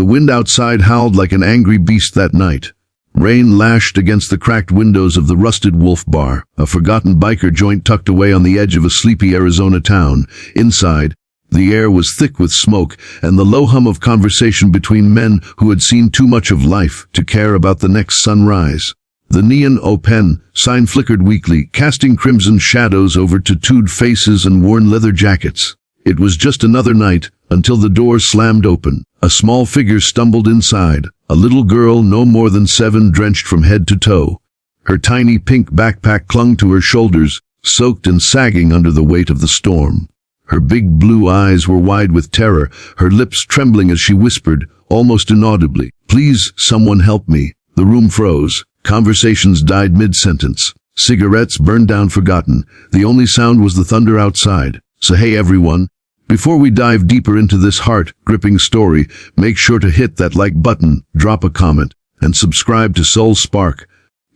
The wind outside howled like an angry beast that night. Rain lashed against the cracked windows of the Rusted Wolf Bar, a forgotten biker joint tucked away on the edge of a sleepy Arizona town. Inside, the air was thick with smoke and the low hum of conversation between men who had seen too much of life to care about the next sunrise. The neon open sign flickered weakly, casting crimson shadows over tattooed faces and worn leather jackets. It was just another night, until the door slammed open. A small figure stumbled inside, a little girl no more than 7, drenched from head to toe. Her tiny pink backpack clung to her shoulders, soaked and sagging under the weight of the storm. Her big blue eyes were wide with terror, her lips trembling as she whispered, almost inaudibly, "Please, someone help me." The room froze. Conversations died mid-sentence. Cigarettes burned down forgotten. The only sound was the thunder outside. So hey everyone, before we dive deeper into this heart-gripping story, make sure to hit that like button, drop a comment, and subscribe to Soul Spark,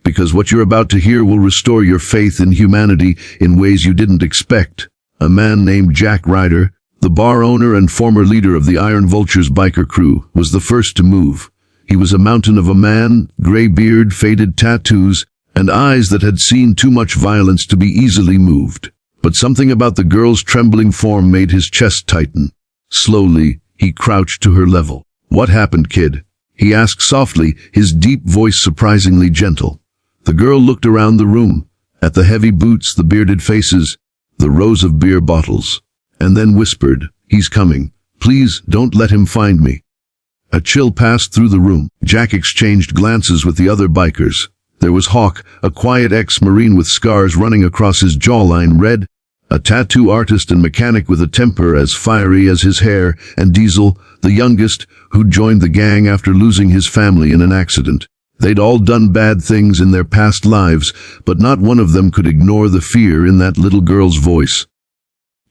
because what you're about to hear will restore your faith in humanity in ways you didn't expect. A man named Jack Ryder, the bar owner and former leader of the Iron Vultures biker crew, was the first to move. He was a mountain of a man, gray beard, faded tattoos, and eyes that had seen too much violence to be easily moved. But something about the girl's trembling form made his chest tighten. Slowly, he crouched to her level. "What happened, kid?" he asked softly, his deep voice surprisingly gentle. The girl looked around the room, at the heavy boots, the bearded faces, the rows of beer bottles, and then whispered, "He's coming. Please, don't let him find me." A chill passed through the room. Jack exchanged glances with the other bikers. There was Hawk, a quiet ex-Marine with scars running across his jawline, Red, a tattoo artist and mechanic with a temper as fiery as his hair, and Diesel, the youngest, who'd joined the gang after losing his family in an accident. They'd all done bad things in their past lives, but not one of them could ignore the fear in that little girl's voice.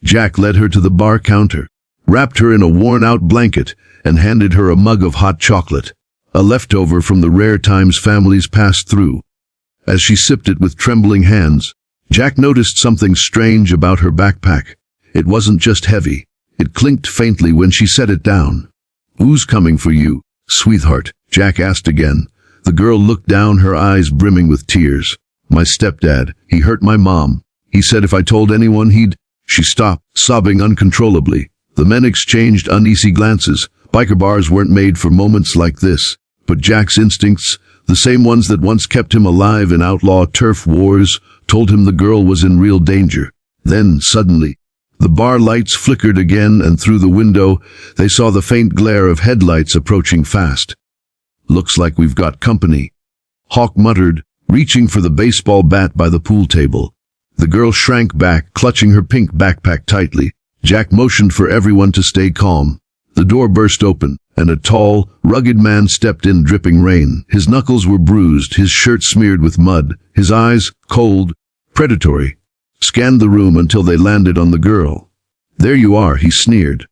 Jack led her to the bar counter, wrapped her in a worn-out blanket, and handed her a mug of hot chocolate, a leftover from the rare times families passed through. As she sipped it with trembling hands, Jack noticed something strange about her backpack. It wasn't just heavy. It clinked faintly when she set it down. "Who's coming for you, sweetheart?" Jack asked again. The girl looked down, her eyes brimming with tears. "My stepdad. He hurt my mom. He said if I told anyone he'd—" She stopped, sobbing uncontrollably. The men exchanged uneasy glances. Biker bars weren't made for moments like this. But Jack's instincts, the same ones that once kept him alive in outlaw turf wars, told him the girl was in real danger. Then, suddenly, the bar lights flickered again, and through the window, they saw the faint glare of headlights approaching fast. "Looks like we've got company," Hawk muttered, reaching for the baseball bat by the pool table. The girl shrank back, clutching her pink backpack tightly. Jack motioned for everyone to stay calm. The door burst open, and a tall, rugged man stepped in, dripping rain. His knuckles were bruised, his shirt smeared with mud, his eyes, cold, predatory, scanned the room until they landed on the girl. "There you are," he sneered.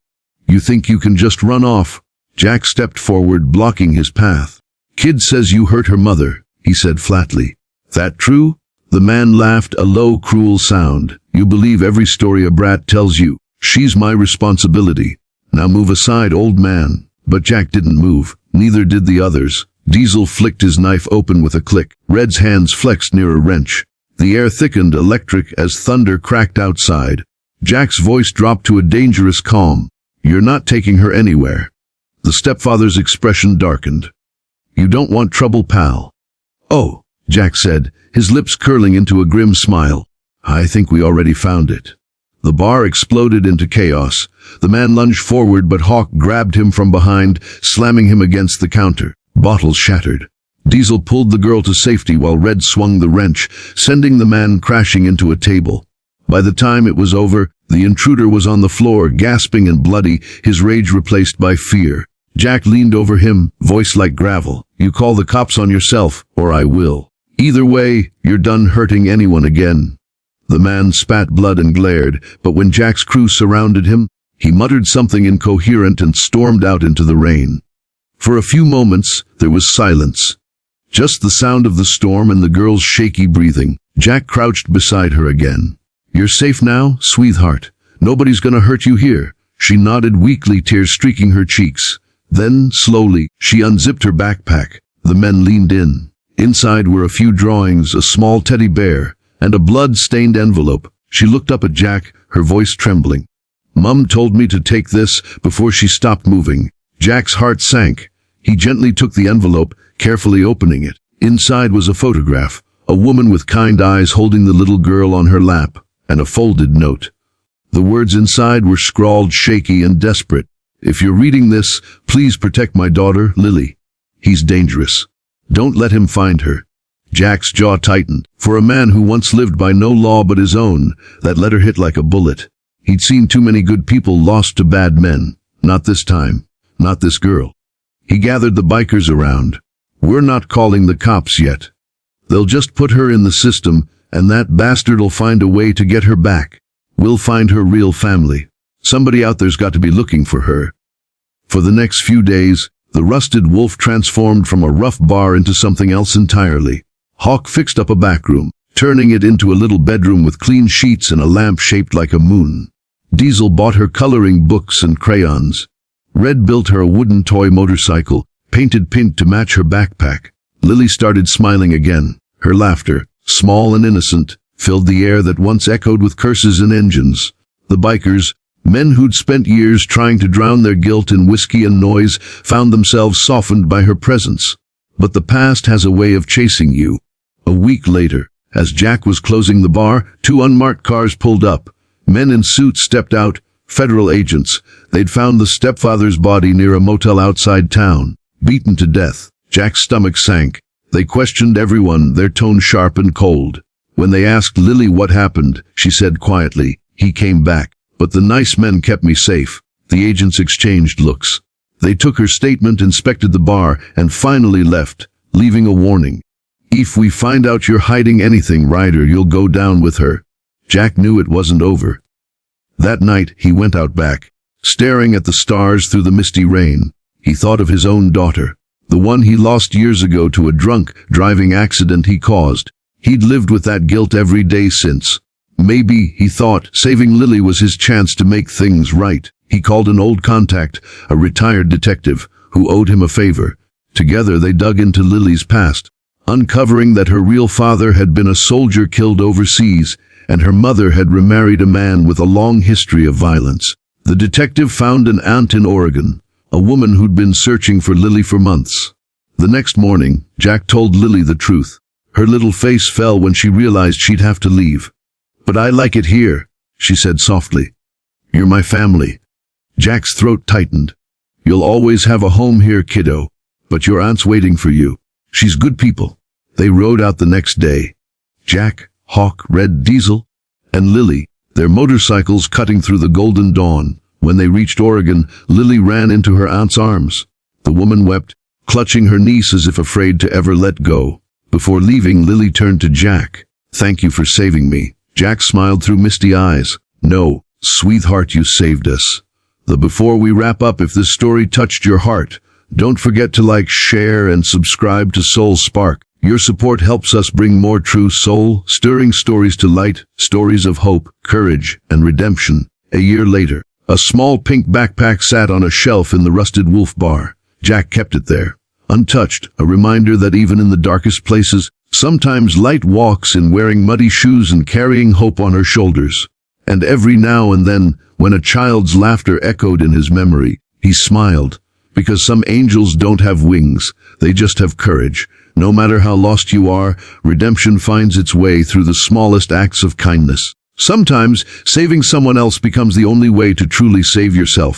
"You think you can just run off?" Jack stepped forward, blocking his path. "Kid says you hurt her mother," he said flatly. "That true?" The man laughed, a low, cruel sound. "You believe every story a brat tells you. She's my responsibility. Now move aside, old man." But Jack didn't move. Neither did the others. Diesel flicked his knife open with a click. Red's hands flexed near a wrench. The air thickened, electric, as thunder cracked outside. Jack's voice dropped to a dangerous calm. "You're not taking her anywhere." The stepfather's expression darkened. "You don't want trouble, pal." "Oh," Jack said, his lips curling into a grim smile. "I think we already found it." The bar exploded into chaos. The man lunged forward, but Hawk grabbed him from behind, slamming him against the counter. Bottles shattered. Diesel pulled the girl to safety while Red swung the wrench, sending the man crashing into a table. By the time it was over, the intruder was on the floor, gasping and bloody, his rage replaced by fear. Jack leaned over him, voice like gravel. "You call the cops on yourself, or I will. Either way, you're done hurting anyone again." The man spat blood and glared, but when Jack's crew surrounded him, he muttered something incoherent and stormed out into the rain. For a few moments, there was silence. Just the sound of the storm and the girl's shaky breathing. Jack crouched beside her again. "You're safe now, sweetheart. Nobody's gonna hurt you here." She nodded weakly, tears streaking her cheeks. Then, slowly, she unzipped her backpack. The men leaned in. Inside were a few drawings, a small teddy bear, and a blood-stained envelope. She looked up at Jack, her voice trembling. "Mum told me to take this," before she stopped moving. Jack's heart sank. He gently took the envelope, carefully opening it. Inside was a photograph, a woman with kind eyes holding the little girl on her lap, and a folded note. The words inside were scrawled shaky and desperate. "If you're reading this, please protect my daughter, Lily. He's dangerous. Don't let him find her." Jack's jaw tightened. For a man who once lived by no law but his own, that letter hit like a bullet. He'd seen too many good people lost to bad men. Not this time. Not this girl. He gathered the bikers around. "We're not calling the cops yet. They'll just put her in the system, and that bastard'll find a way to get her back. We'll find her real family. Somebody out there's got to be looking for her." For the next few days, the Rusted Wolf transformed from a rough bar into something else entirely. Hawk fixed up a back room, turning it into a little bedroom with clean sheets and a lamp shaped like a moon. Diesel bought her coloring books and crayons. Red built her a wooden toy motorcycle, painted pink to match her backpack. Lily started smiling again. Her laughter, small and innocent, filled the air that once echoed with curses and engines. The bikers, men who'd spent years trying to drown their guilt in whiskey and noise, found themselves softened by her presence. But the past has a way of chasing you. A week later, as Jack was closing the bar, 2 unmarked cars pulled up. Men in suits stepped out, federal agents. They'd found the stepfather's body near a motel outside town, beaten to death. Jack's stomach sank. They questioned everyone, their tone sharp and cold. When they asked Lily what happened, she said quietly, "He came back. But the nice men kept me safe." The agents exchanged looks. They took her statement, inspected the bar, and finally left, leaving a warning. "If we find out you're hiding anything, Ryder, you'll go down with her." Jack knew it wasn't over. That night, he went out back, staring at the stars through the misty rain. He thought of his own daughter, the one he lost years ago to a drunk driving accident he caused. He'd lived with that guilt every day since. Maybe, he thought, saving Lily was his chance to make things right. He called an old contact, a retired detective, who owed him a favor. Together they dug into Lily's past, uncovering that her real father had been a soldier killed overseas, and her mother had remarried a man with a long history of violence. The detective found an aunt in Oregon, a woman who'd been searching for Lily for months. The next morning, Jack told Lily the truth. Her little face fell when she realized she'd have to leave. "But I like it here," she said softly. "You're my family." Jack's throat tightened. "You'll always have a home here, kiddo. But your aunt's waiting for you. She's good people." They rode out the next day. Jack, Hawk, Red, Diesel, and Lily, their motorcycles cutting through the golden dawn. When they reached Oregon, Lily ran into her aunt's arms. The woman wept, clutching her niece as if afraid to ever let go. Before leaving, Lily turned to Jack. "Thank you for saving me." Jack smiled through misty eyes. "No, sweetheart, you saved us." Before we wrap up, if this story touched your heart, don't forget to like, share, and subscribe to Soul Spark. Your support helps us bring more true soul-stirring stories to light, stories of hope, courage, and redemption. A year later, a small pink backpack sat on a shelf in the Rusted Wolf bar. Jack kept it there, untouched, a reminder that even in the darkest places, sometimes light walks in wearing muddy shoes and carrying hope on her shoulders. And every now and then, when a child's laughter echoed in his memory, he smiled. Because some angels don't have wings, they just have courage. No matter how lost you are, redemption finds its way through the smallest acts of kindness. Sometimes, saving someone else becomes the only way to truly save yourself.